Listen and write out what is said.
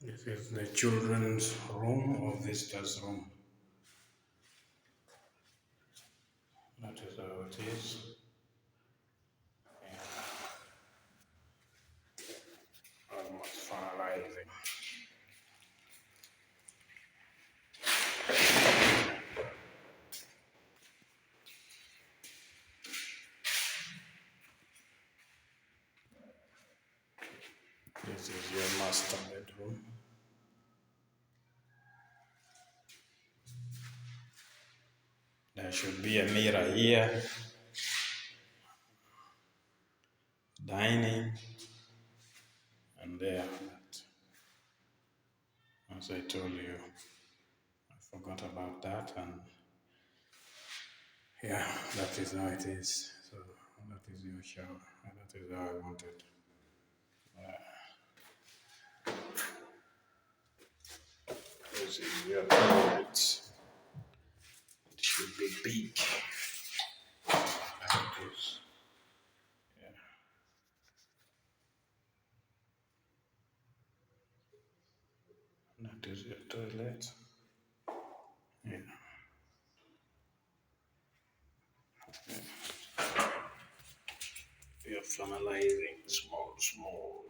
This is the children's room or visitors' room. That is how it is. Almost finalizing. This is your master bedroom. There should be a mirror here. Dining. And there. As I told you, I forgot about that, and yeah, that is how it is. So that is your shower, and that is how I wanted. This is your toilet. It should be big. Like this. Yeah. That is your toilet. Yeah. We are finalizing small.